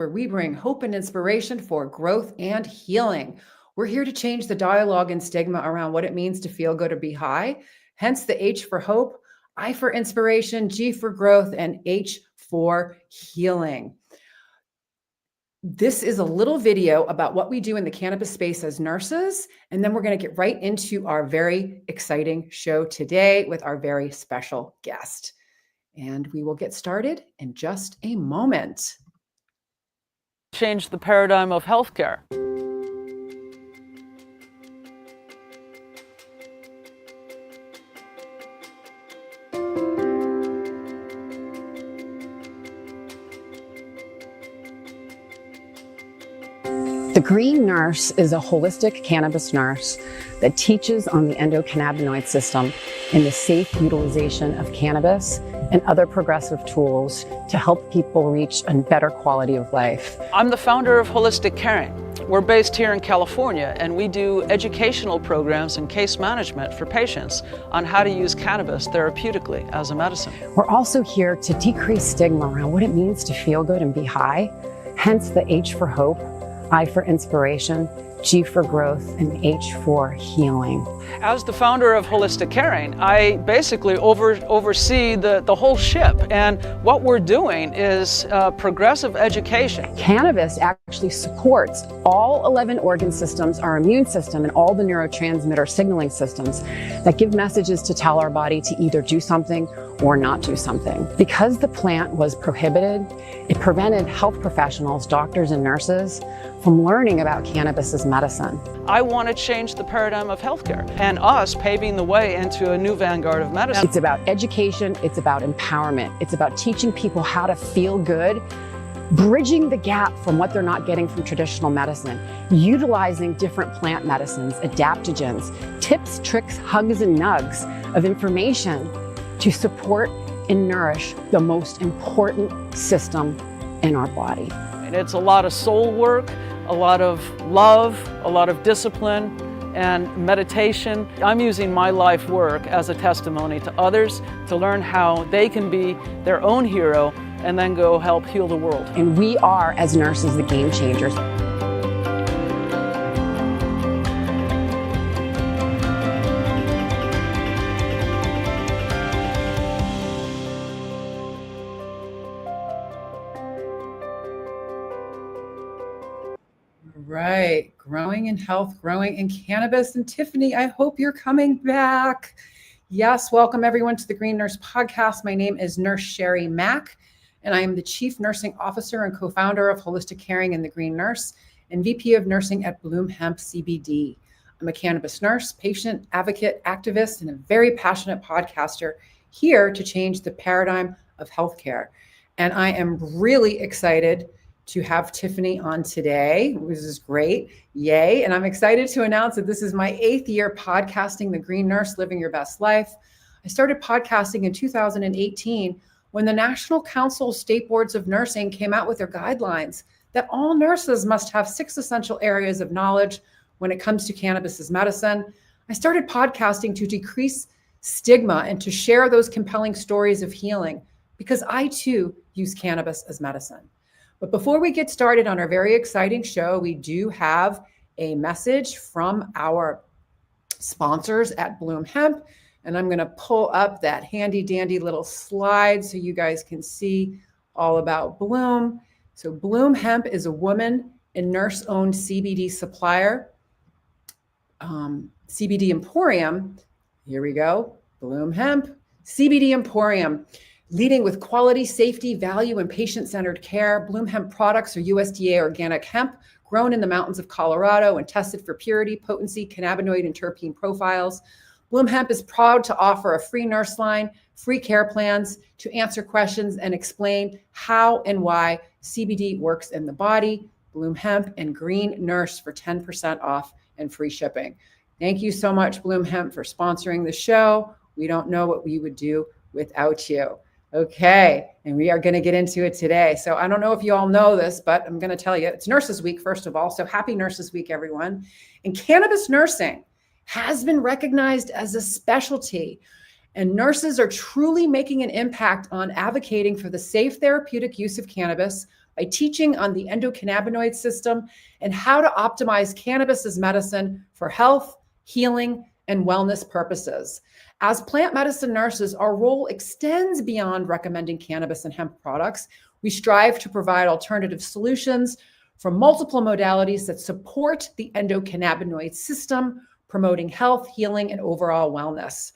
where we bring hope and inspiration for growth and healing. We're here to change the dialogue and stigma around what it means to feel good or be high. Hence the H for hope, I for inspiration, G for growth, and H for healing. This is a little video about what we do in the cannabis space as nurses, and then we're going to get right into our very exciting show today with our very special guest. And we will get started in just a moment. Change the paradigm of healthcare. The Green Nurse is a holistic cannabis nurse that teaches on the endocannabinoid system and the safe utilization of cannabis and other progressive tools to help people reach a better quality of life. I'm the founder of Holistic Caring. We're based here in California, and we do educational programs and case management for patients on how to use cannabis therapeutically as a medicine. We're also here to decrease stigma around what it means to feel good and be high, hence the H for hope, I for inspiration, G for growth, and H for healing. As the founder of Holistic Caring, I basically oversee the whole ship, and what we're doing is progressive education. Cannabis actually supports all 11 organ systems, our immune system, and all the neurotransmitter signaling systems that give messages to tell our body to either do something or not do something. Because the plant was prohibited, it prevented health professionals, doctors and nurses from learning about cannabis as medicine. I want to change the paradigm of healthcare and us paving the way into a new vanguard of medicine. It's about education, it's about empowerment, it's about teaching people how to feel good, bridging the gap from what they're not getting from traditional medicine, utilizing different plant medicines, adaptogens, tips, tricks, hugs, and nugs of information to support and nourish the most important system in our body. And it's a lot of soul work, a lot of love, a lot of discipline, and meditation. I'm using my life work as a testimony to others to learn how they can be their own hero and then go help heal the world. And we are, as nurses, the game changers. Right. Growing in health, growing in cannabis. And Tiffany, I hope you're coming back. Yes. Welcome everyone to the Green Nurse Podcast. My name is Nurse Sherry Mack, and I am the Chief Nursing Officer and co-founder of Holistic Caring and the Green Nurse and VP of Nursing at Bloom Hemp CBD. I'm a cannabis nurse, patient, advocate, activist, and a very passionate podcaster here to change the paradigm of healthcare. And I am really excited to have Tiffany on today. This is great. Yay. And I'm excited to announce that this is my 8th year podcasting The Green Nurse, Living Your Best Life. I started podcasting in 2018 when the National Council of State Boards of Nursing came out with their guidelines that all nurses must have 6 essential areas of knowledge when it comes to cannabis as medicine. I started podcasting to decrease stigma and to share those compelling stories of healing because I too use cannabis as medicine. But before we get started on our very exciting show, we do have a message from our sponsors at Bloom Hemp. And I'm going to pull up that handy dandy little slide so you guys can see all about Bloom. So Bloom Hemp is a woman and nurse-owned CBD supplier. CBD Emporium. Here we go. Bloom Hemp, CBD Emporium. Leading with quality, safety, value, and patient-centered care, Bloom Hemp products are USDA organic hemp grown in the mountains of Colorado and tested for purity, potency, cannabinoid, and terpene profiles. Bloom Hemp is proud to offer a free nurse line, free care plans to answer questions and explain how and why CBD works in the body. Bloom Hemp and Green Nurse for 10% off and free shipping. Thank you so much, Bloom Hemp, for sponsoring the show. We don't know what we would do without you. Okay, and we are going to get into it today. So I don't know if you all know this, but I'm going to tell you, it's Nurses Week, first of all. So happy Nurses Week, everyone. And cannabis nursing has been recognized as a specialty. And nurses are truly making an impact on advocating for the safe therapeutic use of cannabis, by teaching on the endocannabinoid system and how to optimize cannabis as medicine for health, healing, and wellness purposes. As plant medicine nurses, our role extends beyond recommending cannabis and hemp products. We strive to provide alternative solutions from multiple modalities that support the endocannabinoid system, promoting health, healing, and overall wellness.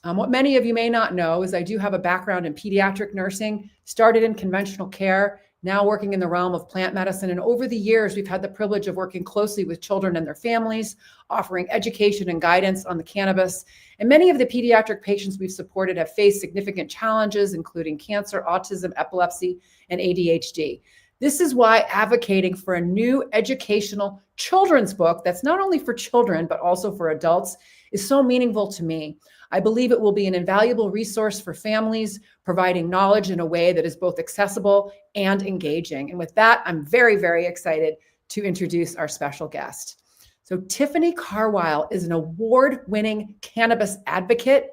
What many of you may not know is I do have a background in pediatric nursing, started in conventional care, now working in the realm of plant medicine. And over the years, we've had the privilege of working closely with children and their families, offering education and guidance on the cannabis. And many of the pediatric patients we've supported have faced significant challenges, including cancer, autism, epilepsy, and ADHD. This is why advocating for a new educational children's book that's not only for children, but also for adults is so meaningful to me. I believe it will be an invaluable resource for families, providing knowledge in a way that is both accessible and engaging. And with that, I'm very, very excited to introduce our special guest. So Tiffany Carwile is an award-winning cannabis advocate,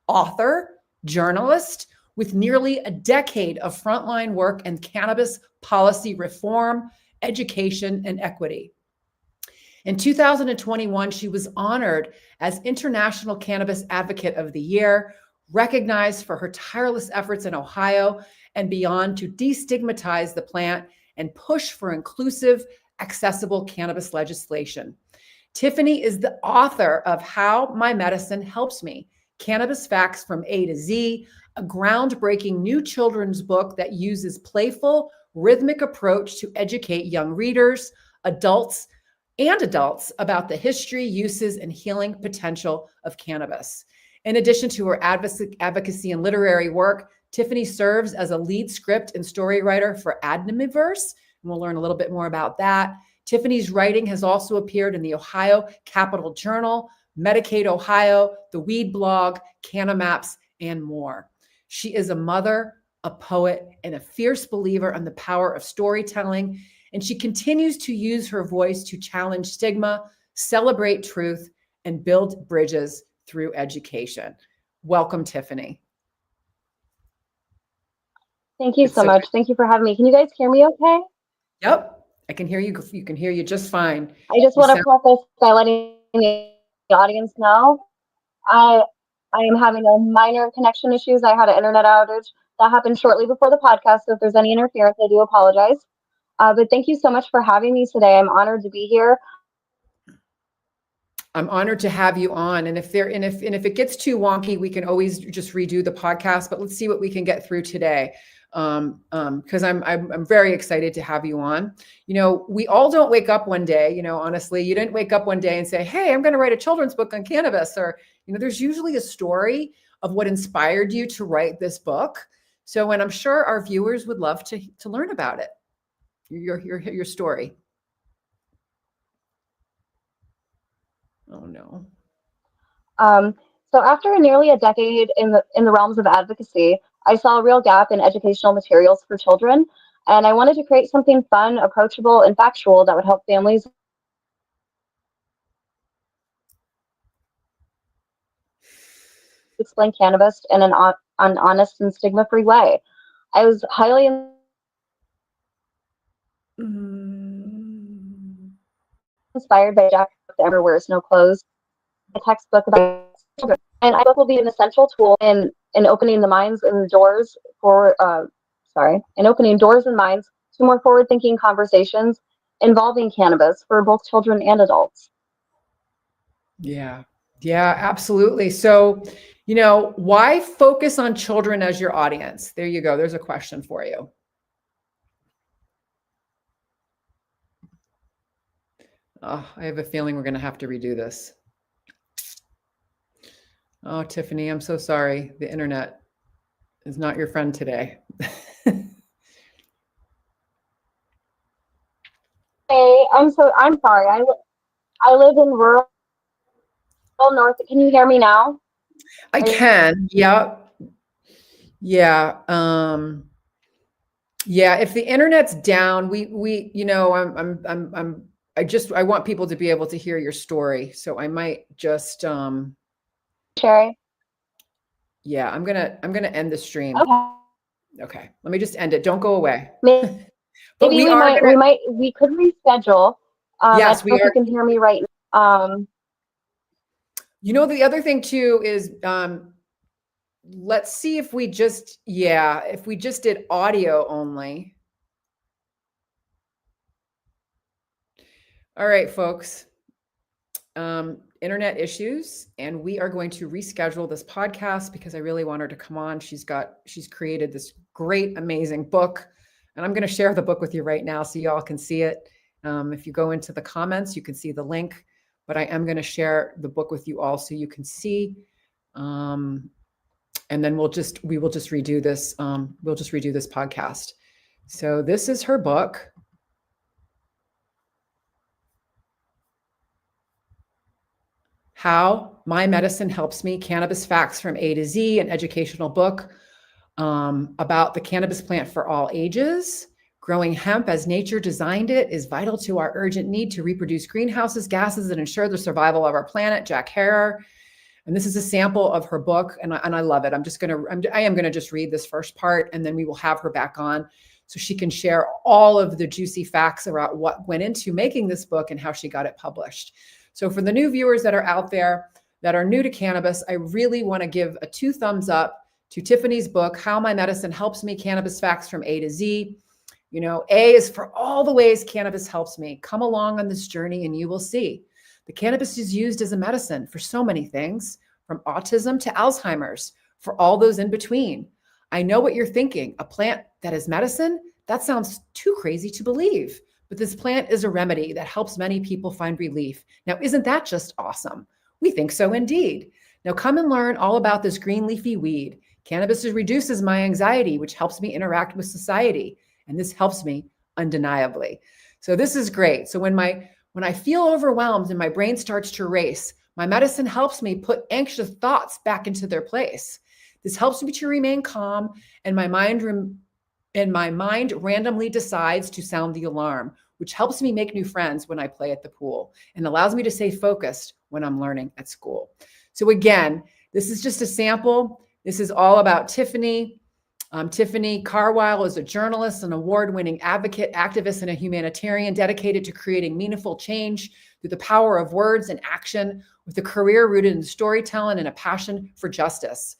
author, journalist, with nearly a decade of frontline work in cannabis policy reform, education, and equity. In 2021, she was honored as International Cannabis Advocate of the Year, recognized for her tireless efforts in Ohio and beyond to destigmatize the plant and push for inclusive, accessible cannabis legislation. Tiffany is the author of How My Medicine Helps Me, Cannabis Facts from A to Z, a groundbreaking new children's book that uses playful, rhythmic approach to educate young readers, adults about the history, uses, and healing potential of cannabis. In addition to her advocacy and literary work, Tiffany serves as a lead script and story writer for Animiverse, and we'll learn a little bit more about that. Tiffany's writing has also appeared in the Ohio Capital Journal, Medicaid Ohio, the Weed Blog, Canamaps, and more. She is a mother, a poet, and a fierce believer in the power of storytelling. And she continues to use her voice to challenge stigma, celebrate truth, and build bridges through education. Welcome, Tiffany. Thank you so much. Thank you for having me. Can you guys hear me okay? Yep, I can hear you. You can hear you just fine. I just want to preface by letting the audience know I am having a minor connection issues. I had an internet outage that happened shortly before the podcast. So if there's any interference, I do apologize. But thank you so much for having me today. I'm honored to be here. I'm honored to have you on. And if it gets too wonky, we can always just redo the podcast. But let's see what we can get through today. Because I'm very excited to have you on. You know, we all don't wake up one day. You know, honestly, you didn't wake up one day and say, "Hey, I'm going to write a children's book on cannabis." Or there's usually a story of what inspired you to write this book. So, and I'm sure our viewers would love to learn about it. Your story. Oh no. So after nearly a decade in the realms of advocacy, I saw a real gap in educational materials for children, and I wanted to create something fun, approachable, and factual that would help families explain cannabis in an honest and stigma-free way. I was highly inspired by Jack Ever Wears No Clothes, a textbook about children. And I book will be an essential tool in opening the minds and doors for in opening doors and minds to more forward-thinking conversations involving cannabis for both children and adults. Yeah, absolutely. So, why focus on children as your audience? There you go. There's a question for you. Oh, I have a feeling we're going to have to redo this. Oh, Tiffany, I'm so sorry. The internet is not your friend today. Hey, I'm sorry. I live in rural north. Can you hear me now? I can. Yeah. Yeah. Yeah. If the internet's down, I want people to be able to hear your story. So I might just, Sherry. Yeah, I'm gonna end the stream. Okay. Okay. Let me just end it. Don't go away. But Maybe we could reschedule. I yes, don't we know if are. you can hear me right now. You know, the other thing too is, let's see if we just did audio only. All right, folks. Internet issues, and we are going to reschedule this podcast because I really want her to come on. She's created this great, amazing book, and I'm going to share the book with you right now so y'all can see it. If you go into the comments, you can see the link, but I am going to share the book with you all so you can see. And then we will just redo this. We'll just redo this podcast. So this is her book. How My Medicine Helps Me, Cannabis Facts from A to Z, an educational book about the cannabis plant for all ages. Growing hemp as nature designed it is vital to our urgent need to reproduce greenhouses gases that ensure the survival of our planet. Jack Herer. And this is a sample of her book, and I love it. I am gonna just read this first part, and then we will have her back on so she can share all of the juicy facts about what went into making this book and how she got it published. So for the new viewers that are out there that are new to cannabis, I really want to give a 2 thumbs up to Tiffany's book, How My Medicine Helps Me, Cannabis Facts from A to Z. You know, A is for all the ways cannabis helps me. Come along on this journey and you will see. The cannabis is used as a medicine for so many things, from autism to Alzheimer's, for all those in between. I know what you're thinking. A plant that is medicine? That sounds too crazy to believe. But this plant is a remedy that helps many people find relief. Now, isn't that just awesome? We think so indeed. Now come and learn all about this green leafy weed. Cannabis reduces my anxiety, which helps me interact with society. And this helps me undeniably. So this is great. So when I feel overwhelmed and my brain starts to race, my medicine helps me put anxious thoughts back into their place. This helps me to remain calm, and my mind randomly decides to sound the alarm, which helps me make new friends when I play at the pool and allows me to stay focused when I'm learning at school. So again, this is just a sample. This is all about Tiffany. Tiffany Carwile is a journalist, an award-winning advocate, activist, and a humanitarian dedicated to creating meaningful change through the power of words and action, with a career rooted in storytelling and a passion for justice.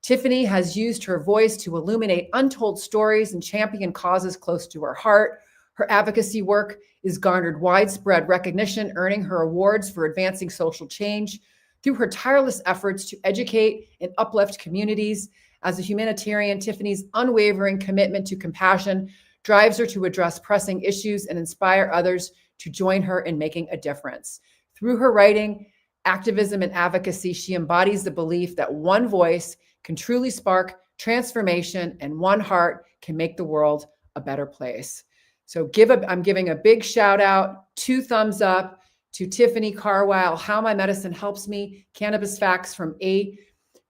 Tiffany has used her voice to illuminate untold stories and champion causes close to her heart. Her advocacy work has garnered widespread recognition, earning her awards for advancing social change. Through her tireless efforts to educate and uplift communities, as a humanitarian, Tiffany's unwavering commitment to compassion drives her to address pressing issues and inspire others to join her in making a difference. Through her writing, activism, and advocacy, she embodies the belief that one voice can truly spark transformation and one heart can make the world a better place. So I'm giving a big shout out, 2 thumbs up to Tiffany Carwile, How My Medicine Helps Me, Cannabis Facts from A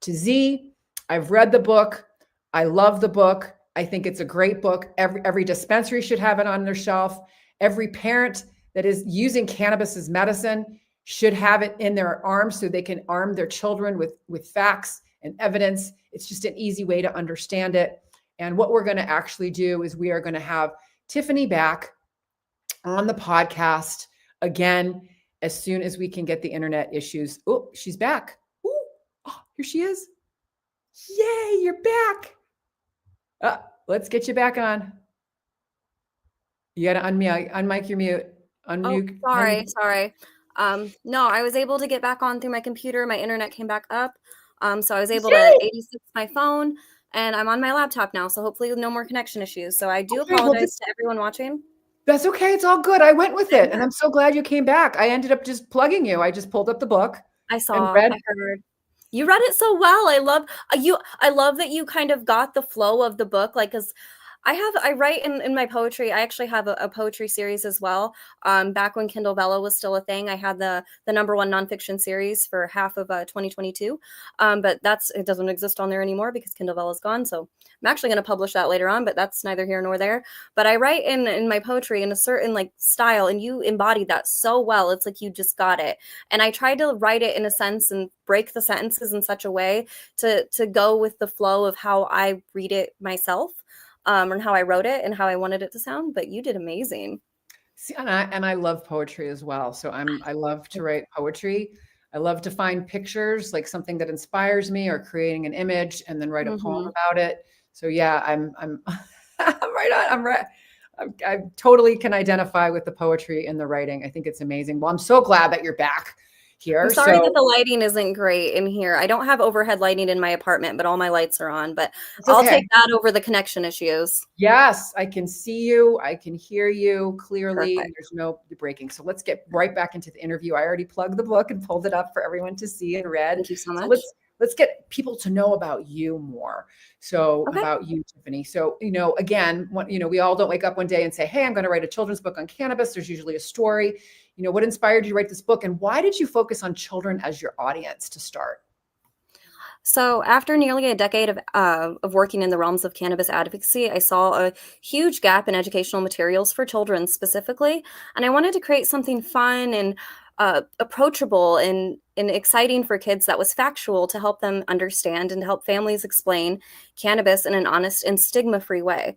to Z. I've read the book. I love the book. I think it's a great book. Every dispensary should have it on their shelf. Every parent that is using cannabis as medicine should have it in their arms so they can arm their children with facts and evidence. It's just an easy way to understand it. And what we're going to actually do is we are going to have Tiffany back on the podcast again as soon as we can get the internet issues. Oh, she's back. Ooh, oh, here she is. Yay, you're back. Let's get you back on. You got to unmic your mute. Unmute. Oh, sorry. No, I was able to get back on through my computer. My internet came back up. So I was able to 86 my phone, and I'm on my laptop now. So hopefully no more connection issues. So I do apologize to everyone watching. That's okay. It's all good. I went with it, and I'm so glad you came back. I ended up just plugging you. I just pulled up the book. I heard. You read it so well. I love you. I love that you kind of got the flow of the book, like, because I write in my poetry. I actually have a poetry series as well. Back when Kindle Vella was still a thing, I had the #1 nonfiction series for half of 2022. But it doesn't exist on there anymore because Kindle Vella is gone. So I'm actually going to publish that later on, but that's neither here nor there. But I write in my poetry in a certain like style, and you embodied that so well. It's like you just got it. And I tried to write it in a sense and break the sentences in such a way to go with the flow of how I read it myself. and how I wrote it and how I wanted it to sound, but you did amazing. See, and I love poetry as well. So I love to write poetry. I love to find pictures, like something that inspires me, or creating an image and then write a poem Mhm. about it. So yeah, I'm I'm right on. I'm right. I totally can identify with the poetry and the writing. I think it's amazing. Well, I'm so glad that you're back I'm here. sorry that So the lighting isn't great in here. I don't have overhead lighting in my apartment, but all my lights are on, but it's I'll okay. take that over the connection issues. Yes, I can see you. I can hear you clearly, and Perfect. there's no breaking. So let's get right back into the interview. I already plugged the book and pulled it up for everyone to see and read. Thank you so So much. let's get people to know about you more. So Okay. about you, Tiffany. So again, we all don't wake up one day and say, "Hey, I'm going to write a children's book on cannabis." There's usually a story. What inspired you to write this book, and why did you focus on children as your audience to start? So, after nearly a decade of working in the realms of cannabis advocacy, I saw a huge gap in educational materials for children specifically, and I wanted to create something fun and approachable and exciting for kids that was factual to help them understand and to help families explain cannabis in an honest and stigma-free way.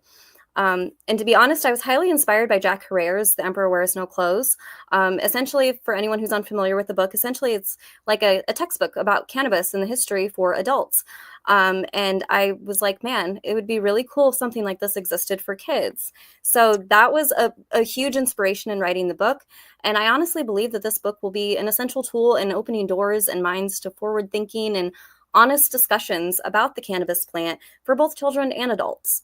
And to be honest, I was highly inspired by Jack Herrera's The Emperor Wears No Clothes. Essentially, for anyone who's unfamiliar with the book, essentially it's like a textbook about cannabis and the history for adults. And I was like, man, it would be really cool if something like this existed for kids. So that was a huge inspiration in writing the book. And I honestly believe that this book will be an essential tool in opening doors and minds to forward thinking and honest discussions about the cannabis plant for both children and adults.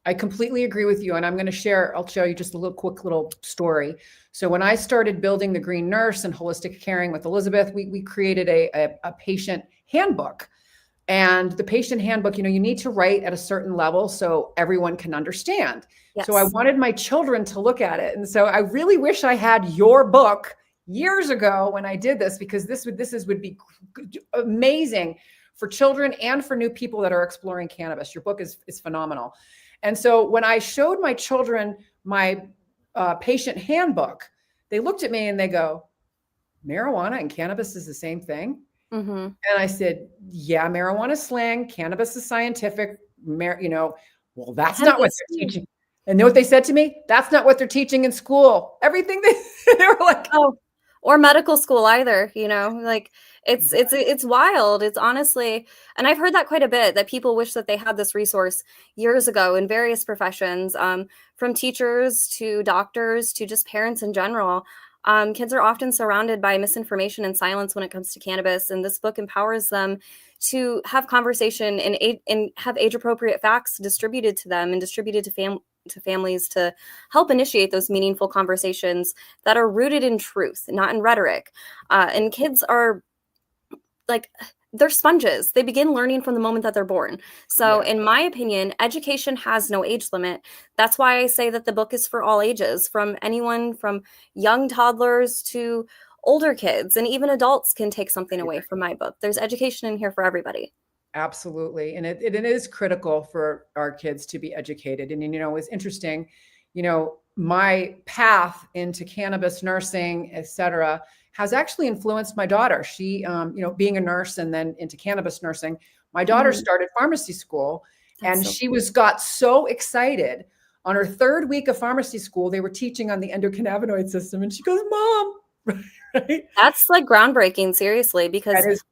I completely agree with you. And I'll show you just a quick little story. So when I started building the Green Nurse and Holistic Caring with Elizabeth, we created a patient handbook. And the patient handbook, you need to write at a certain level so everyone can understand. So I Yes. wanted my children to look at it. And so I really wish I had your book years ago when I did this, because this would be amazing for children and for new people that are exploring cannabis. Your book is phenomenal. And so when I showed my children my patient handbook, they looked at me and they go, "Marijuana and cannabis is the same thing?" Mm-hmm. And I said, "Yeah, marijuana is slang, cannabis is scientific. Well, that's not what Cannabis. they're teaching." And know what they said to me? "That's not what they're teaching in school." Everything they were like, Oh, or medical school either, like it's wild. It's honestly, and I've heard that quite a bit, that people wish that they had this resource years ago in various professions, from teachers to doctors to just parents in general. Kids are often surrounded by misinformation and silence when it comes to cannabis, and this book empowers them to have conversation and have age appropriate facts distributed to them and distributed to families to help initiate those meaningful conversations that are rooted in truth, not in rhetoric. And kids are like, they're sponges. They begin learning from the moment that they're born. So, yeah, in my opinion, education has no age limit. That's why I say that the book is for all ages, from anyone from young toddlers to older kids, and even adults can take something away from my book. There's education in here for everybody. absolutely. And it is critical for our kids to be educated. And, it's interesting, my path into cannabis nursing, et cetera, has actually influenced my daughter. She, being a nurse and then into cannabis nursing, my daughter Mhm. started pharmacy school, That's and so she cool. got so excited. On her third week of pharmacy school, they were teaching on the endocannabinoid system. And she goes, "Mom," right? That's like groundbreaking, seriously, That because is, it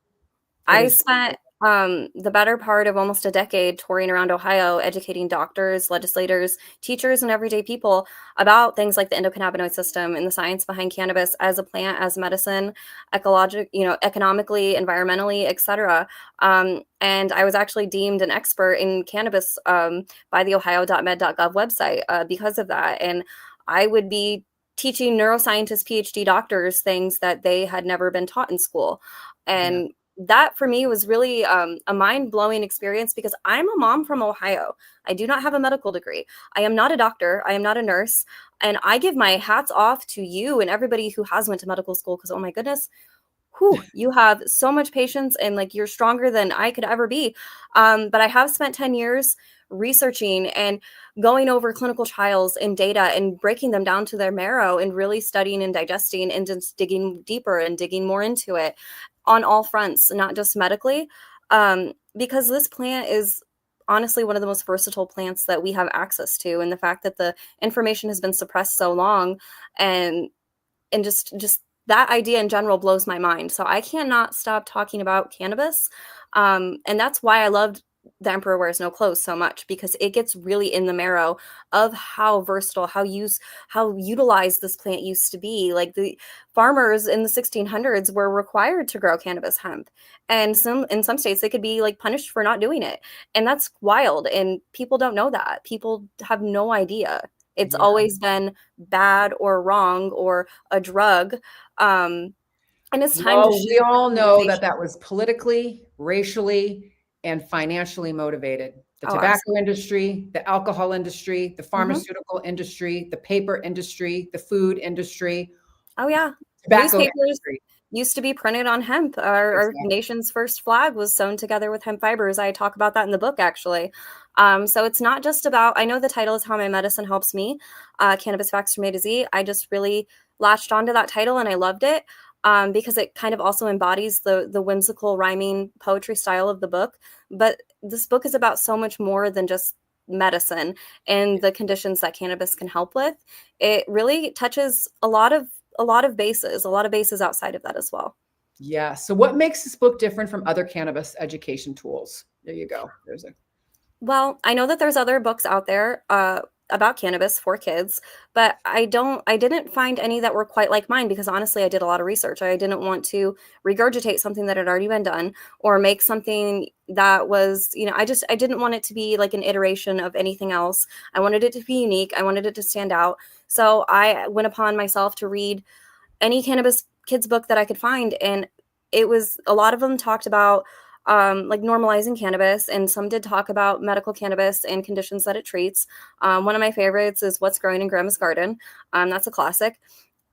I is. spent the better part of almost a decade touring around Ohio, educating doctors, legislators, teachers, and everyday people about things like the endocannabinoid system and the science behind cannabis as a plant, as medicine, economically, environmentally, etc. And I was actually deemed an expert in cannabis by the ohio.med.gov website because of that. And I would be teaching neuroscientist PhD doctors things that they had never been taught in school. Yeah. And that for me was really a mind-blowing experience, because I'm a mom from Ohio. I do not have a medical degree. I am not a doctor. I am not a nurse. And I give my hats off to you and everybody who has went to medical school, because, oh my goodness, you have so much patience, and like, you're stronger than I could ever be. But I have spent 10 years researching and going over clinical trials and data and breaking them down to their marrow and really studying and digesting and just digging deeper and digging more into it on all fronts, not just medically, because this plant is honestly one of the most versatile plants that we have access to. And the fact that the information has been suppressed so long, and just that idea in general blows my mind. So I cannot stop talking about cannabis. And that's why I loved The Emperor Wears No Clothes so much, because it gets really in the marrow of how versatile, how utilized this plant used to be. Like the farmers in the 1600s were required to grow cannabis hemp. And in some states they could be like punished for not doing it. And that's wild. And people don't know that. People have no idea. It's Yeah. always been bad or wrong or a drug. And it's time to Well, we shift all the know conversation. that was politically, racially, and financially motivated. The Oh, tobacco industry, the alcohol industry, the hmm pharmaceutical industry, the paper industry, the food industry, Oh, yeah. tobacco Newspapers industry. used to be printed on hemp. Our Exactly. nation's first flag was sewn together with hemp fibers. I talk about that in the book, actually. So it's not just about, I know the title is How My Medicine Helps Me, Cannabis Facts from A to Z. I just really latched onto that title and I loved it, because it kind of also embodies the whimsical rhyming poetry style of the book. But this book is about so much more than just medicine and the conditions that cannabis can help with. It really touches a lot of bases outside of that as well. Yeah. So what makes this book different from other cannabis education tools? There you go. There's a Well, I know that there's other books out there about cannabis for kids, but I didn't find any that were quite like mine, because honestly, I did a lot of research. I didn't want to regurgitate something that had already been done or make something that was, I didn't want it to be like an iteration of anything else. I wanted it to be unique. I wanted it to stand out. So I went upon myself to read any cannabis kids book that I could find. And it was, a lot of them talked about like normalizing cannabis, and some did talk about medical cannabis and conditions that it treats. One of my favorites is What's Growing in Grandma's Garden. That's a classic.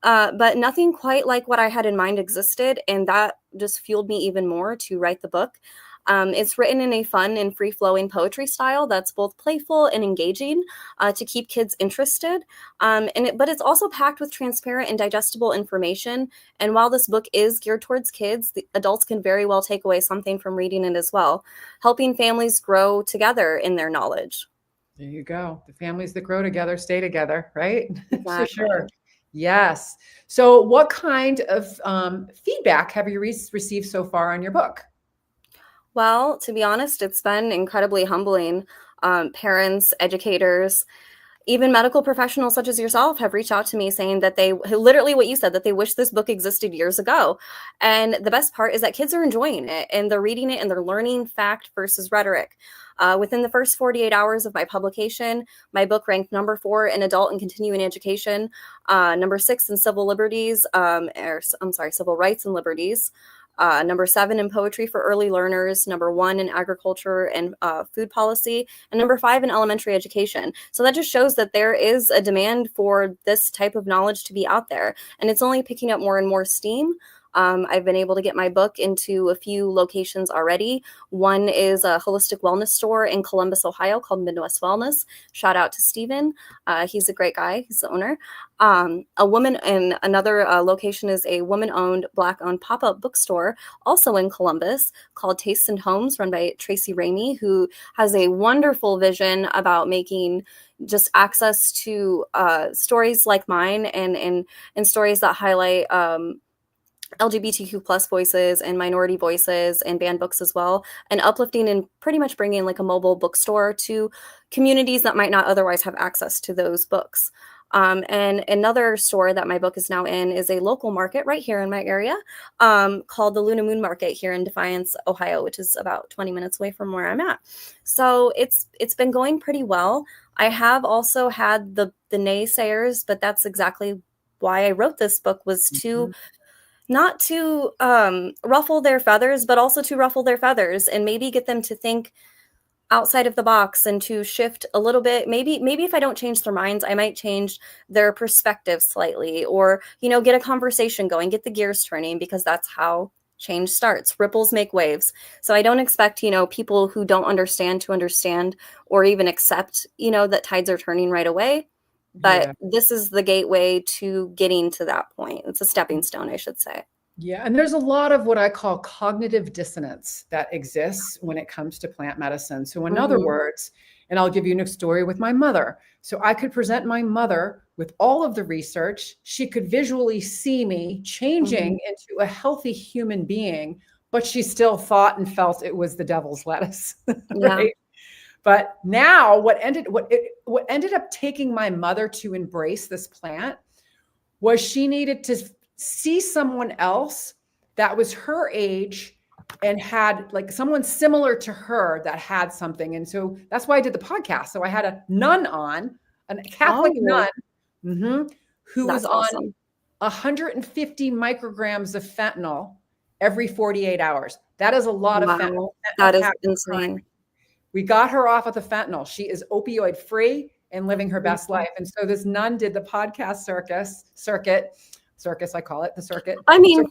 But nothing quite like what I had in mind existed. And that just fueled me even more to write the book. It's written in a fun and free-flowing poetry style that's both playful and engaging, to keep kids interested. But it's also packed with transparent and digestible information. And while this book is geared towards kids, the adults can very well take away something from reading it as well, helping families grow together in their knowledge. There you go. The families that grow together stay together, right? For Exactly. sure. Yes. So what kind of feedback have you received so far on your book? Well, to be honest, it's been incredibly humbling. Parents, educators, even medical professionals such as yourself have reached out to me saying that they, literally what you said, that they wish this book existed years ago. And the best part is that kids are enjoying it and they're reading it and they're learning fact versus rhetoric. Within the first 48 hours of my publication, my book ranked number 4 in adult and continuing education, number 6 in civil liberties, civil rights and liberties, number 7 in poetry for early learners, number 1 in agriculture and food policy, and number 5 in elementary education. So that just shows that there is a demand for this type of knowledge to be out there, and it's only picking up more and more steam. I've been able to get my book into a few locations already. One is a holistic wellness store in Columbus, Ohio called Midwest Wellness. Shout out to Steven. He's a great guy. He's the owner. A woman in another location is a woman-owned, Black-owned pop-up bookstore, also in Columbus, called Tastes and Homes, run by Tracy Ramey, who has a wonderful vision about making just access to stories like mine and stories that highlight LGBTQ plus voices and minority voices, and banned books as well, and uplifting and pretty much bringing like a mobile bookstore to communities that might not otherwise have access to those books. And another store that my book is now in is a local market right here in my area, called the Luna Moon Market here in Defiance, Ohio, which is about 20 minutes away from where I'm at. So it's been going pretty well. I have also had the naysayers, but that's exactly why I wrote this book, was to not to ruffle their feathers, but also to ruffle their feathers and maybe get them to think outside of the box and to shift a little bit. Maybe if I don't change their minds, I might change their perspective slightly, or, get a conversation going, get the gears turning, because that's how change starts. Ripples make waves. So I don't expect, people who don't understand to understand or even accept, that tides are turning right away. But Yeah. this is the gateway to getting to that point. It's a stepping stone, I should say. Yeah, and there's a lot of what I call cognitive dissonance that exists when it comes to plant medicine. So, in other words, and I'll give you a story with my mother. So, I could present my mother with all of the research. She could visually see me changing into a healthy human being, but she still thought and felt it was the devil's lettuce, Yeah. right? But now, what ended up taking my mother to embrace this plant was she needed to see someone else that was her age and had like someone similar to her that had something. And so that's why I did the podcast. So I had a nun on, a Catholic Oh, nun, who was that's on awesome. 150 micrograms of fentanyl every 48 hours. That is a lot of fentanyl. Wow. Fentanyl That is caps are crime. insane. We got her off of the fentanyl. She is opioid free and living her best life. And so this nun did the podcast circuit, I call it the circuit. I mean,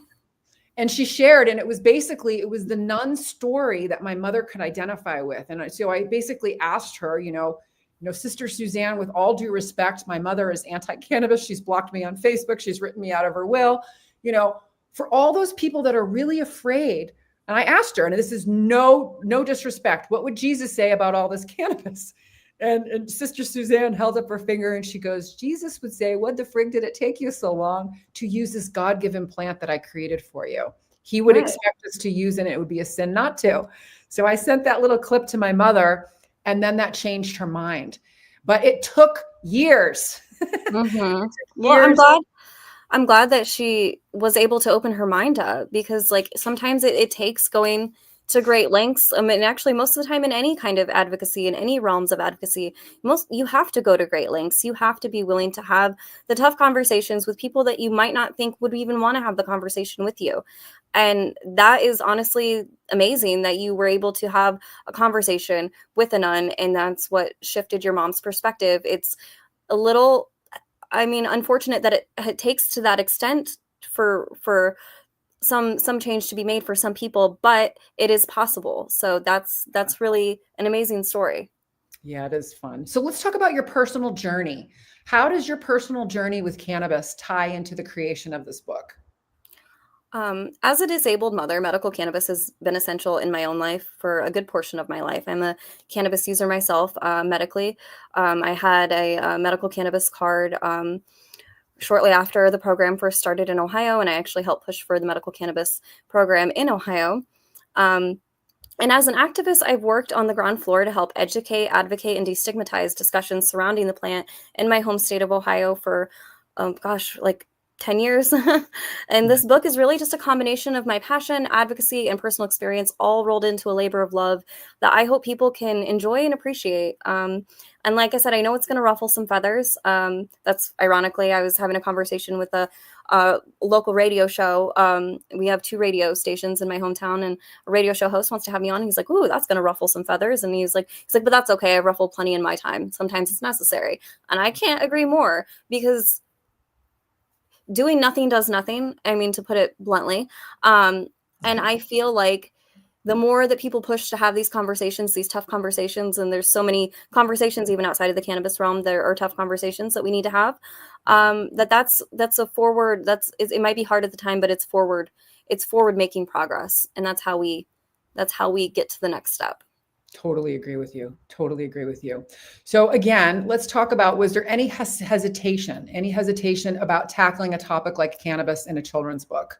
And she shared, and it was the nun's story that my mother could identify with. And so I basically asked her, Sister Suzanne, with all due respect, my mother is anti-cannabis. She's blocked me on Facebook. She's written me out of her will, for all those people that are really afraid. And I asked her, and this is no disrespect, what would Jesus say about all this cannabis? And Sister Suzanne held up her finger and she goes, Jesus would say, what the frig did it take you so long to use this God-given plant that I created for you? He would right. expect us to use it, and it would be a sin not to. So I sent that little clip to my mother, and then that changed her mind. But it took years. Well, I'm glad that she was able to open her mind up, because like sometimes it takes going to great lengths. I mean, actually, most of the time in any kind of advocacy, in any realms of advocacy, you have to go to great lengths. You have to be willing to have the tough conversations with people that you might not think would even want to have the conversation with you. And that is honestly amazing that you were able to have a conversation with a nun, and that's what shifted your mom's perspective. It's a little, unfortunate that it takes to that extent for some change to be made for some people, but it is possible. So that's really an amazing story. Yeah, it is fun. So let's talk about your personal journey. How does your personal journey with cannabis tie into the creation of this book? As a disabled mother, medical cannabis has been essential in my own life for a good portion of my life. I'm a cannabis user myself, medically. I had a medical cannabis card shortly after the program first started in Ohio, and I actually helped push for the medical cannabis program in Ohio. And as an activist, I've worked on the ground floor to help educate, advocate, and destigmatize discussions surrounding the plant in my home state of Ohio for, 10 years. And this book is really just a combination of my passion, advocacy, and personal experience all rolled into a labor of love that I hope people can enjoy and appreciate. And like I said, I know it's going to ruffle some feathers. That's ironically, I was having a conversation with a local radio show. We have 2 radio stations in my hometown, and a radio show host wants to have me on. He's like, "Ooh, that's going to ruffle some feathers." And he's like, "But that's okay. I ruffle plenty in my time. Sometimes it's necessary." And I can't agree more, because doing nothing does nothing. I mean, to put it bluntly. And I feel like the more that people push to have these conversations, these tough conversations, and there's so many conversations even outside of the cannabis realm, there are tough conversations that we need to have. That's a forward. It might be hard at the time, but it's forward making progress, and that's how we get to the next step. Totally agree with you. So again, let's talk about, was there any hesitation about tackling a topic like cannabis in a children's book?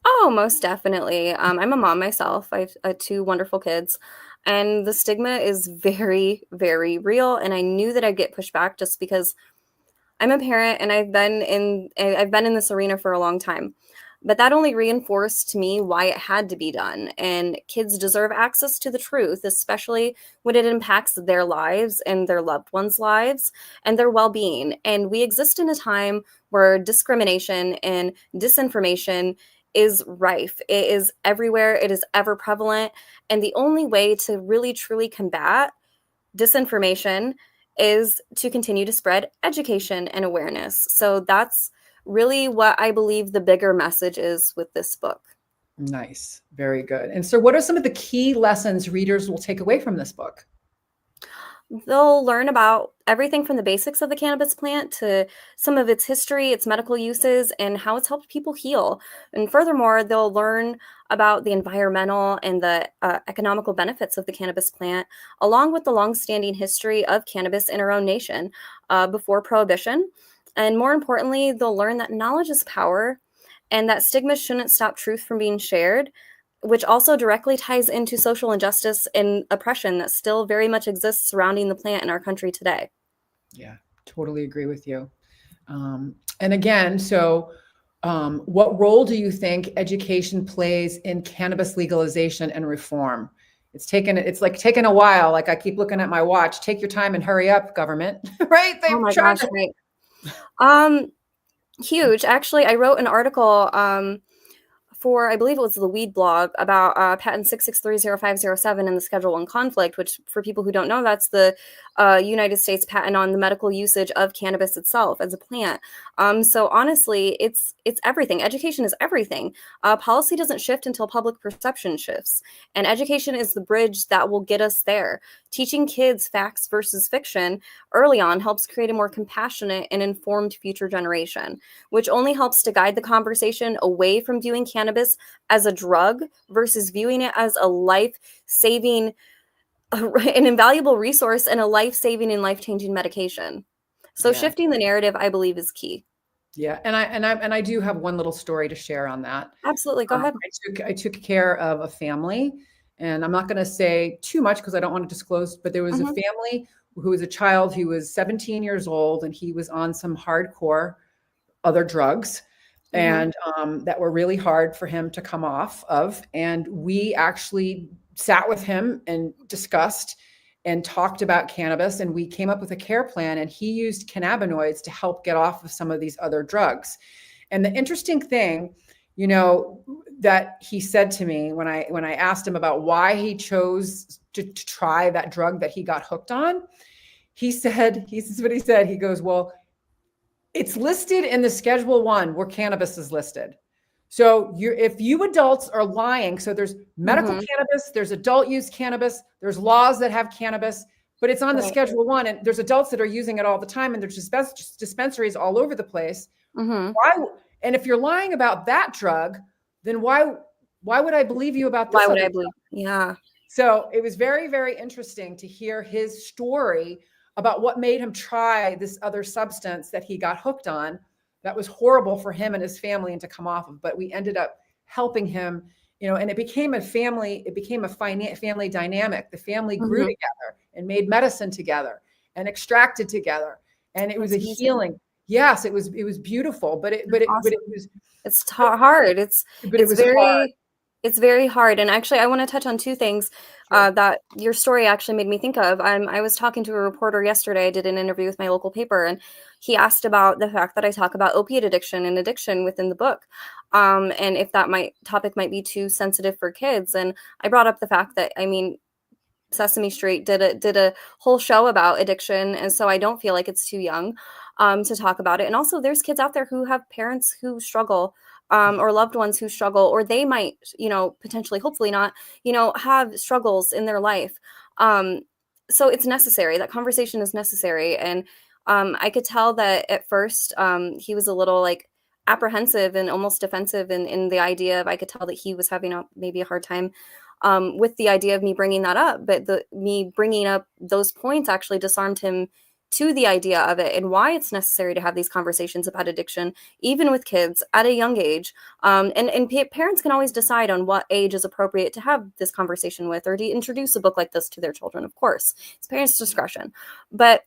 Oh, most definitely. I'm a mom myself. I have 2 wonderful kids, and the stigma is very, very real. And I knew that I'd get pushback just because I'm a parent, and I've been in this arena for a long time. But that only reinforced to me why it had to be done. And kids deserve access to the truth, especially when it impacts their lives and their loved ones' lives and their well-being. And we exist in a time where discrimination and disinformation is rife. It is everywhere. It is ever prevalent. And the only way to really, truly combat disinformation is to continue to spread education and awareness. So that's really what I believe the bigger message is with this book. Nice. Very good. And so what are some of the key lessons readers will take away from this book? they'll learn about everything from the basics of the cannabis plant to some of its history, its medical uses, and how it's helped people heal. And furthermore, they'll learn about the environmental and the economical benefits of the cannabis plant, along with the longstanding history of cannabis in our own nation before Prohibition. And more importantly, they'll learn that knowledge is power and that stigma shouldn't stop truth from being shared, which also directly ties into social injustice and oppression that still very much exists surrounding the plant in our country today. Yeah, totally agree with you. And again, so what role do you think education plays in cannabis legalization and reform? It's like taking a while. Like I keep looking at my watch. Take your time and hurry up, government. Right? Oh my They've tried gosh, to. right. Huge. Actually, I wrote an article for, I believe it was the Weed blog, about patent 6630507 and the Schedule 1 conflict, which for people who don't know, that's the United States patent on the medical usage of cannabis itself as a plant. So honestly, it's everything. Education is everything. Policy doesn't shift until public perception shifts. And education is the bridge that will get us there. Teaching kids facts versus fiction early on helps create a more compassionate and informed future generation, which only helps to guide the conversation away from viewing cannabis as a drug versus viewing it as a life-saving, an invaluable resource and a life-saving and life-changing medication. So Yeah. shifting the narrative, I believe, is key. Yeah, and I do have one little story to share on that. Absolutely, go ahead. I took care of a family, and I'm not going to say too much because I don't want to disclose. But there was a family who was a child who was 17 years old, and he was on some hardcore other drugs, and that were really hard for him to come off of. And we actually sat with him and discussed and talked about cannabis, and we came up with a care plan, and he used cannabinoids to help get off of some of these other drugs. And the interesting thing, you know, that he said to me when I asked him about why he chose to try that drug that he got hooked on, this is what he said. He goes, well, it's listed in the Schedule 1 where cannabis is listed. So if you adults are lying, so there's medical cannabis, there's adult use cannabis, there's laws that have cannabis, but it's on the Schedule 1, and there's adults that are using it all the time, and there's dispensaries all over the place. Why? And if you're lying about that drug, then why would I believe you about this? Why would I believe? Yeah. So it was very, very interesting to hear his story about what made him try this other substance that he got hooked on. That was horrible for him and his family and to come off of, but we ended up helping him, you know, and it became a family dynamic. The family grew together and made medicine together and extracted together. And it was a healing. Yes, it was beautiful, but it was, it's hard. It was hard. It's very hard. And actually, I want to touch on two things that your story actually made me think of. I was talking to a reporter yesterday. I did an interview with my local paper, and he asked about the fact that I talk about opiate addiction and addiction within the book, and if that topic might be too sensitive for kids. And I brought up the fact that, I mean, Sesame Street did a whole show about addiction, and so I don't feel like it's too young to talk about it. And also, there's kids out there who have parents who struggle, or loved ones who struggle, or they might, you know, potentially, hopefully not, you know, have struggles in their life. So it's necessary. That conversation is necessary. And I could tell that at first he was a little like apprehensive and almost defensive in the idea of, I could tell that he was having maybe a hard time with the idea of me bringing that up. But me bringing up those points actually disarmed him to the idea of it and why it's necessary to have these conversations about addiction, even with kids at a young age. And parents can always decide on what age is appropriate to have this conversation with, or to introduce a book like this to their children. Of course, it's parents' discretion. But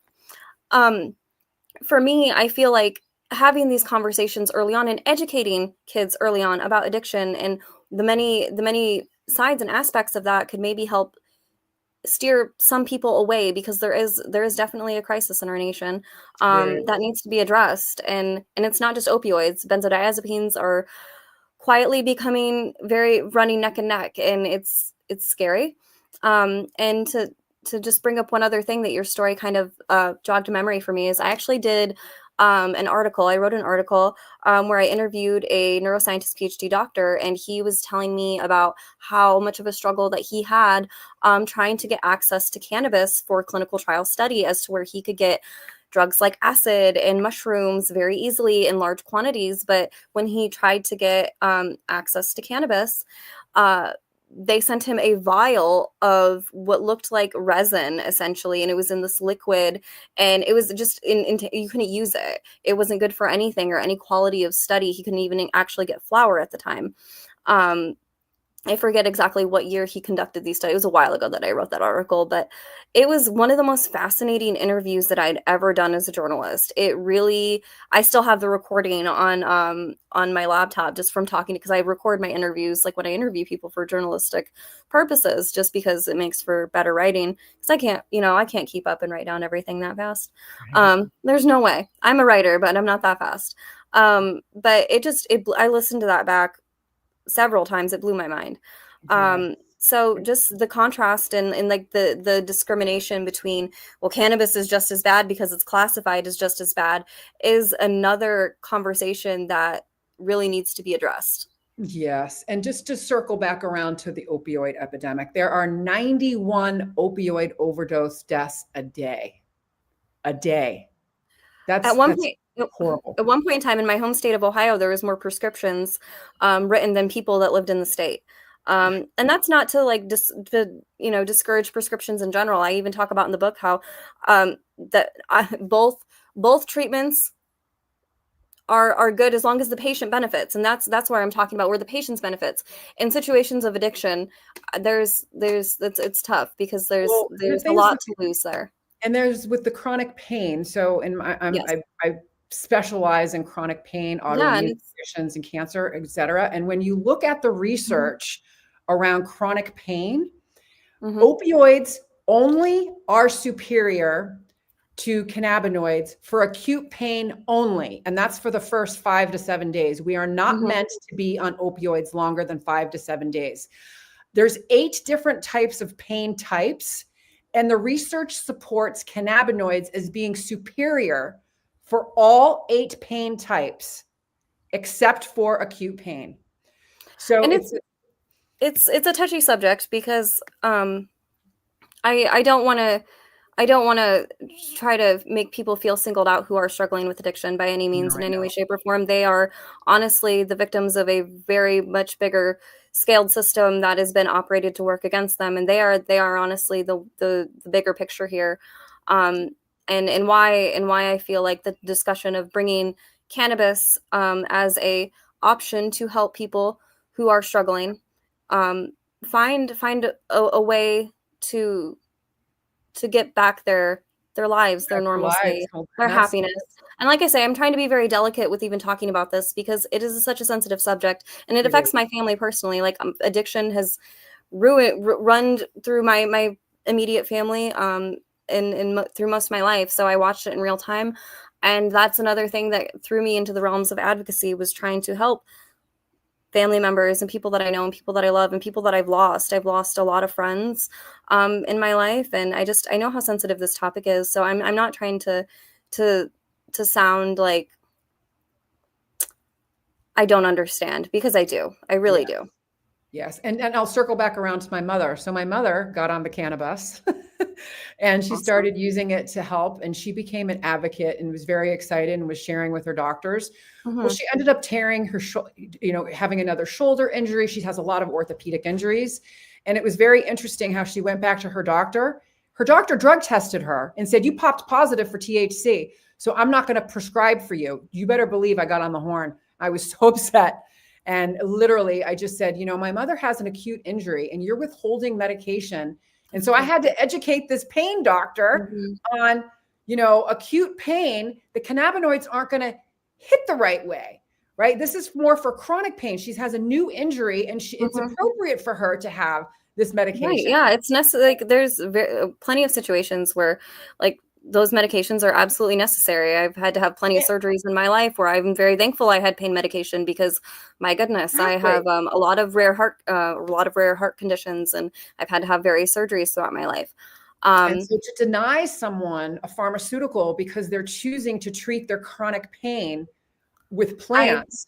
for me, I feel like having these conversations early on and educating kids early on about addiction and the many sides and aspects of that could maybe help steer some people away, because there is definitely a crisis in our nation that needs to be addressed. And it's not just opioids. Benzodiazepines are quietly becoming very running neck and neck, and it's scary. And to just bring up one other thing that your story kind of jogged a memory for me is I actually did an article. I wrote an article where I interviewed a neuroscientist PhD doctor, and he was telling me about how much of a struggle that he had trying to get access to cannabis for clinical trial study, as to where he could get drugs like acid and mushrooms very easily in large quantities. But when he tried to get access to cannabis, they sent him a vial of what looked like resin, essentially, and it was in this liquid, and it was just you couldn't use it. It wasn't good for anything or any quality of study. He couldn't even actually get flour at the time. I forget exactly what year he conducted these studies. It was a while ago that I wrote that article, but it was one of the most fascinating interviews that I'd ever done as a journalist. It really, I still have the recording on my laptop just from talking, because I record my interviews like when I interview people for journalistic purposes, just because it makes for better writing. Because I can't keep up and write down everything that fast. There's no way. I'm a writer, but I'm not that fast. But I listened to that back several times. It blew my mind. So just the contrast and like the discrimination between, well, cannabis is just as bad because it's classified as just as bad, is another conversation that really needs to be addressed. Yes. And just to circle back around to the opioid epidemic, there are 91 opioid overdose deaths a day. That's horrible. At one point in time in my home state of Ohio, there was more prescriptions written than people that lived in the state. And that's not to discourage prescriptions in general. I even talk about in the book how both treatments are good as long as the patient benefits, and that's where I'm talking about, where the patient's benefits. In situations of addiction, it's tough because there's a lot to lose there. And there's with the chronic pain. So I specialize in chronic pain, autoimmune conditions, and cancer, et cetera. And when you look at the research around chronic pain, opioids only are superior to cannabinoids for acute pain only. And that's for the first 5 to 7 days. We are not meant to be on opioids longer than 5 to 7 days. There's 8 different types of pain types, and the research supports cannabinoids as being superior for all 8 pain types, except for acute pain. So and it's a touchy subject because I don't want to try to make people feel singled out who are struggling with addiction by any means, in any way, shape, or form. They are honestly the victims of a very much bigger scaled system that has been operated to work against them, and they are honestly the bigger picture here. And why I feel like the discussion of bringing cannabis as a option to help people who are struggling find a way to get back their lives, their normalcy, their happiness. And like I say, I'm trying to be very delicate with even talking about this because it is such a sensitive subject, and it affects my family personally. Like addiction has run through my immediate family and through most of my life. So I watched it in real time. And that's another thing that threw me into the realms of advocacy, was trying to help family members and people that I know and people that I love and people that I've lost. I've lost a lot of friends in my life, and I know how sensitive this topic is. So I'm not trying to sound like I don't understand, because I do. I really do. Yes. And I'll circle back around to my mother. So my mother got on the cannabis and she started using it to help, and she became an advocate and was very excited and was sharing with her doctors. Well, she ended up tearing her, having another shoulder injury. She has a lot of orthopedic injuries. And it was very interesting how she went back to her doctor. Her doctor drug tested her and said, "You popped positive for THC. So I'm not going to prescribe for you." You better believe I got on the horn. I was so upset. And literally, I just said, my mother has an acute injury and you're withholding medication. And so I had to educate this pain doctor on, acute pain. The cannabinoids aren't going to hit the right way, right? This is more for chronic pain. She has a new injury, and it's appropriate for her to have this medication. Right, yeah, it's necessary. Like, there's plenty of situations where, like, those medications are absolutely necessary. I've had to have plenty of surgeries in my life where I'm very thankful I had pain medication, because my goodness, I have a lot of rare heart conditions, and I've had to have various surgeries throughout my life. And so to deny someone a pharmaceutical because they're choosing to treat their chronic pain with plants.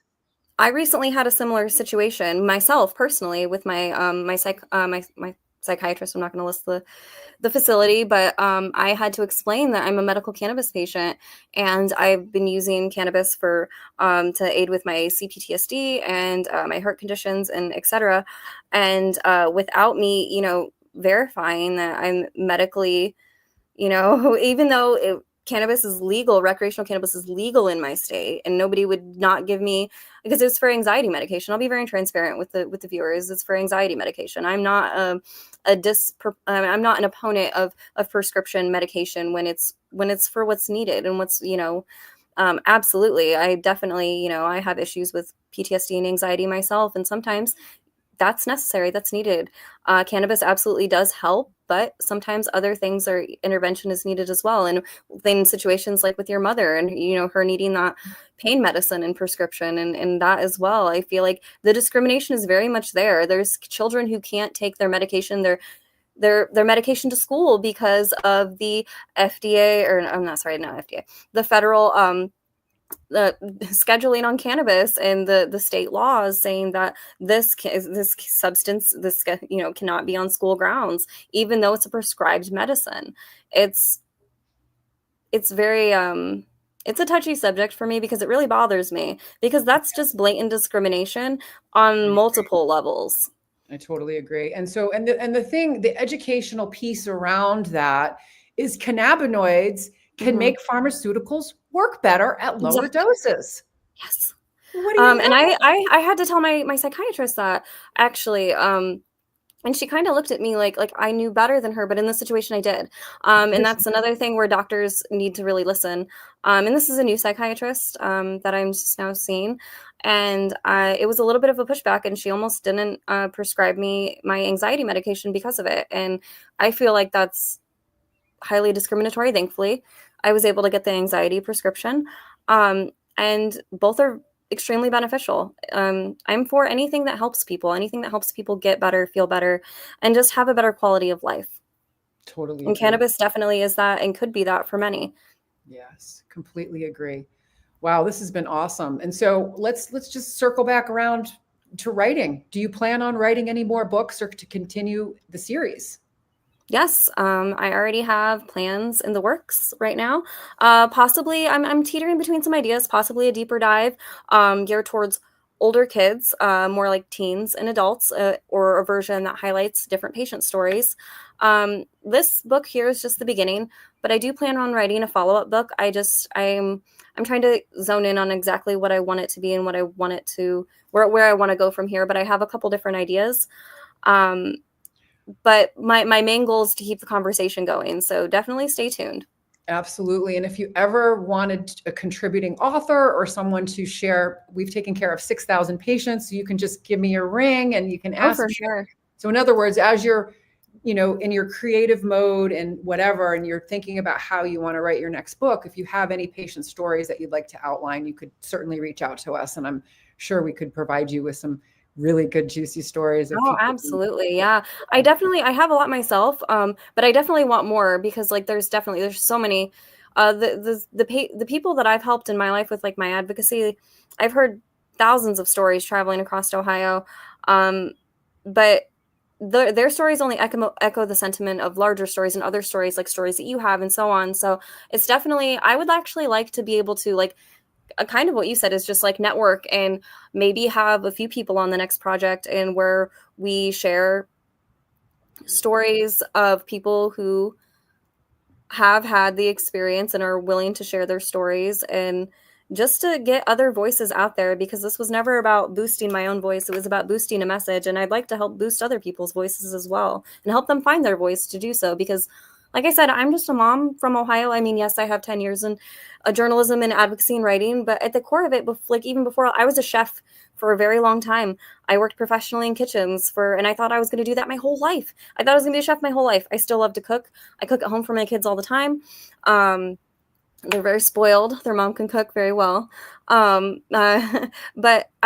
I recently had a similar situation myself personally with my my psychiatrist. I'm not going to list the facility, but I had to explain that I'm a medical cannabis patient and I've been using cannabis for to aid with my CPTSD and my heart conditions and etc. And without me, verifying that I'm medically, even though cannabis is legal, recreational cannabis is legal in my state, and nobody would not give me, because it's for anxiety medication. I'll be very transparent with the viewers. It's for anxiety medication. I'm not I'm not an opponent of prescription medication when it's for what's needed and what's absolutely. I definitely I have issues with PTSD and anxiety myself, and sometimes that's necessary, that's needed. Cannabis absolutely does help, but sometimes other things or intervention is needed as well. And in situations like with your mother and, her needing that pain medicine and prescription and that as well, I feel like the discrimination is very much there. There's children who can't take their medication, their medication to school because of the FDA, or I'm not sorry, not FDA, the federal, the scheduling on cannabis and the state laws saying that this substance cannot be on school grounds even though it's a prescribed medicine. It's very it's a touchy subject for me because it really bothers me, because that's just blatant discrimination on multiple levels. I totally agree. And so, and the thing, the educational piece around that is cannabinoids can make pharmaceuticals work better at lower doses. Yes. What do you know? And I had to tell my psychiatrist that actually, and she kind of looked at me like I knew better than her, but in this situation I did. And that's another thing where doctors need to really listen. And this is a new psychiatrist that I'm just now seeing. And it was a little bit of a pushback, and she almost didn't prescribe me my anxiety medication because of it. And I feel like that's highly discriminatory. Thankfully, I was able to get the anxiety prescription. And both are extremely beneficial. I'm for anything that helps people get better, feel better, and just have a better quality of life. Totally. And cannabis definitely is that and could be that for many. Yes, completely agree. Wow, this has been awesome. And so let's just circle back around to writing. Do you plan on writing any more books or to continue the series? Yes, I already have plans in the works right now. Possibly, I'm teetering between some ideas. Possibly a deeper dive geared towards older kids, more like teens and adults, or a version that highlights different patient stories. This book here is just the beginning, but I do plan on writing a follow-up book. I'm trying to zone in on exactly what I want it to be and what I want it to where I want to go from here. But I have a couple different ideas. But my main goal is to keep the conversation going. So definitely stay tuned. Absolutely. And if you ever wanted a contributing author or someone to share, we've taken care of 6,000 patients. So you can just give me a ring and you can ask. For me. sure. So in other words, as you're, in your creative mode and whatever, and you're thinking about how you want to write your next book, if you have any patient stories that you'd like to outline, you could certainly reach out to us. And I'm sure we could provide you with some really good juicy stories. Oh, absolutely. Yeah. I have a lot myself. But I definitely want more because there's so many, the people that I've helped in my life with my advocacy, I've heard thousands of stories traveling across Ohio. But their stories only echo the sentiment of larger stories and other stories, like stories that you have and so on. So it's definitely, I would actually like to be able to kind of what you said is just network and maybe have a few people on the next project and where we share stories of people who have had the experience and are willing to share their stories, and just to get other voices out there, because this was never about boosting my own voice. It was about boosting a message. And I'd like to help boost other people's voices as well and help them find their voice to do so. Because like I said, I'm just a mom from Ohio. I mean, yes, I have 10 years in journalism and advocacy and writing, but at the core of it, even before, I was a chef for a very long time. I worked professionally in kitchens and I thought I was going to do that my whole life. I thought I was going to be a chef my whole life. I still love to cook. I cook at home for my kids all the time. They're very spoiled. Their mom can cook very well. But I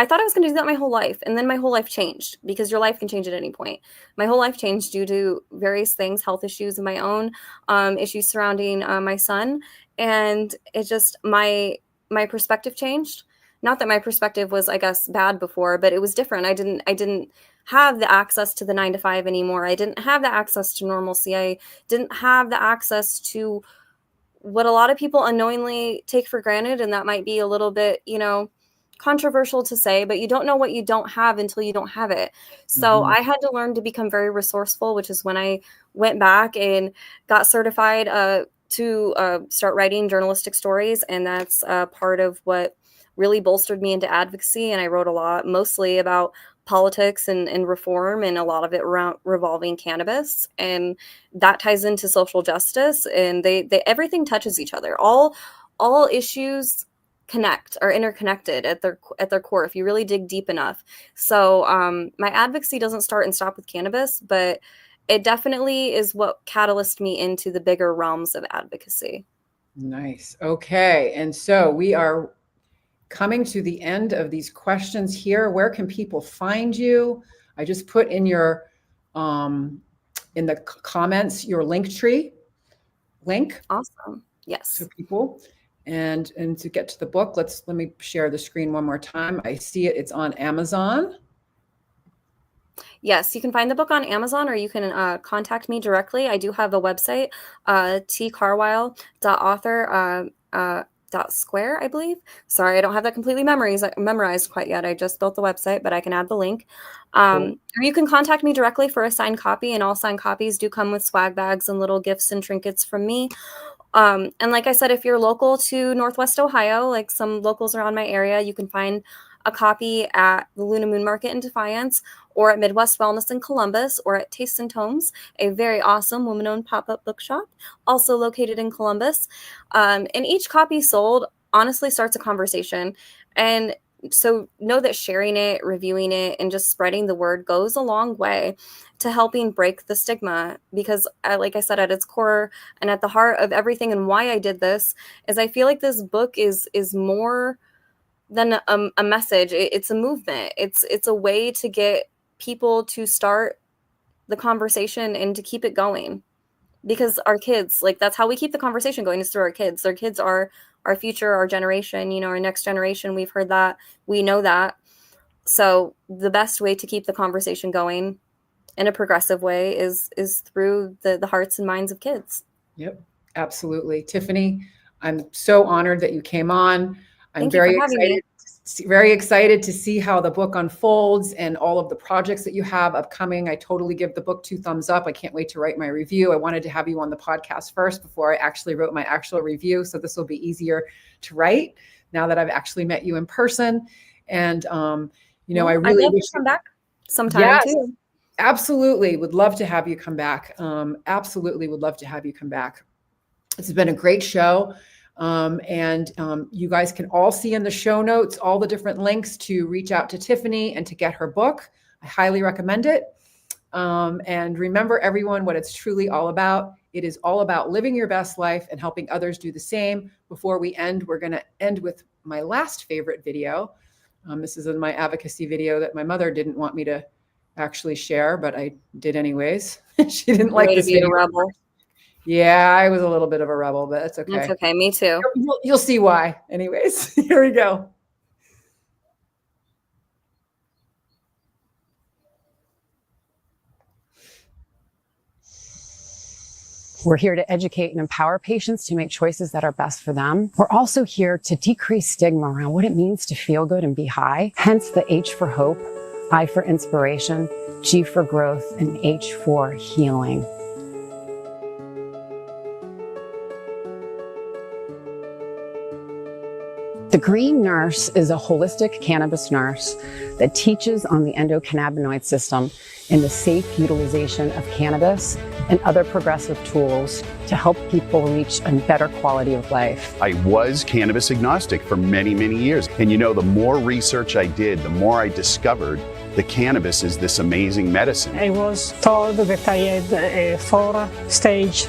thought I was going to do that my whole life. And then my whole life changed, because your life can change at any point. My whole life changed due to various things, health issues of my own, issues surrounding my son. And it just, my perspective changed. Not that my perspective was, I guess, bad before, but it was different. I didn't have the access to the 9 to 5 anymore. I didn't have the access to normalcy. I didn't have the access to what a lot of people unknowingly take for granted. And that might be a little bit, controversial to say, but you don't know what you don't have until you don't have it. So I had to learn to become very resourceful, which is when I went back and got certified to start writing journalistic stories. And that's part of what really bolstered me into advocacy. And I wrote a lot, mostly about politics and reform, and a lot of it revolving cannabis, and that ties into social justice, and they everything touches each other. All issues are interconnected at their core if you really dig deep enough. So my advocacy doesn't start and stop with cannabis, but it definitely is what catalyzed me into the bigger realms of advocacy. Nice. Okay, and so we are coming to the end of these questions here. Where can people find you? I just put in your in the comments your Linktree link. Awesome. Yes. So people, and to get to the book, let me share the screen one more time. I see it. It's on Amazon. Yes, you can find the book on Amazon, or you can contact me directly. I do have a website, tcarwile.author.square, I believe. Sorry, I don't have that completely memorized quite yet. I just built the website, but I can add the link. Or you can contact me directly for a signed copy, and all signed copies do come with swag bags and little gifts and trinkets from me. And like I said, if you're local to Northwest Ohio, like some locals around my area, you can find a copy at the Luna Moon Market in Defiance, or at Midwest Wellness in Columbus, or at Tastes and Tomes, a very awesome woman-owned pop-up bookshop, also located in Columbus. And each copy sold honestly starts a conversation. And so know that sharing it, reviewing it, and just spreading the word goes a long way to helping break the stigma. Because like I said, at its core and at the heart of everything and why I did this is I feel like this book is more than a message. It's a movement. It's a way to get people to start the conversation and to keep it going, because our kids, like, that's how we keep the conversation going, is through our kids. Their kids are our future, our generation, our next generation. We've heard that, we know that. So the best way to keep the conversation going in a progressive way is through the hearts and minds of kids. Yep, absolutely. Tiffany, I'm so honored that you came on. I'm very excited to see how the book unfolds and all of the projects that you have upcoming. I totally give the book 2 thumbs up. I can't wait to write my review. I wanted to have you on the podcast first before I actually wrote my actual review. So this will be easier to write now that I've actually met you in person. And, I really wish you come back sometime too. Absolutely. Would love to have you come back. Absolutely would love to have you come back. It's been a great show. You guys can all see in the show notes all the different links to reach out to Tiffany and to get her book. I highly recommend it. And remember, everyone, what it's truly all about. It is all about living your best life and helping others do the same. Before we end, we're going to end with my last favorite video. This is in my advocacy video that my mother didn't want me to actually share, but I did anyways. She didn't like this video. A rebel. Yeah, I was a little bit of a rebel, but that's okay. That's okay. Me too. You'll see why. Anyways, here we go. We're here to educate and empower patients to make choices that are best for them. We're also here to decrease stigma around what it means to feel good and be high. Hence the H for hope, I for inspiration, G for growth, and H for healing. The Green Nurse is a holistic cannabis nurse that teaches on the endocannabinoid system and the safe utilization of cannabis and other progressive tools to help people reach a better quality of life. I was cannabis agnostic for many, many years. And the more research I did, the more I discovered the cannabis is this amazing medicine. I was told that I had a 4-stage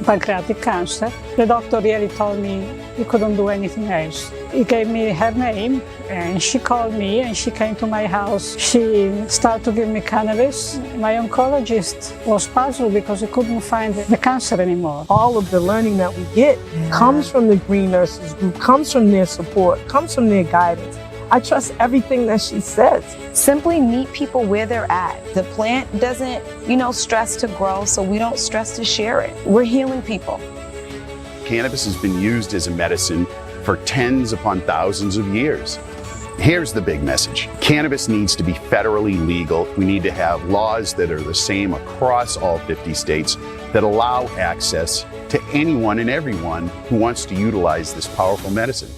pancreatic cancer. The doctor really told me he couldn't do anything else. He gave me her name and she called me and she came to my house. She started to give me cannabis. My oncologist was puzzled because he couldn't find the cancer anymore. All of the learning that we get comes from the Green Nurses group, comes from their support, comes from their guidance. I trust everything that she says. Simply meet people where they're at. The plant doesn't, stress to grow, so we don't stress to share it. We're healing people. Cannabis has been used as a medicine for tens upon thousands of years. Here's the big message. Cannabis needs to be federally legal. We need to have laws that are the same across all 50 states that allow access to anyone and everyone who wants to utilize this powerful medicine.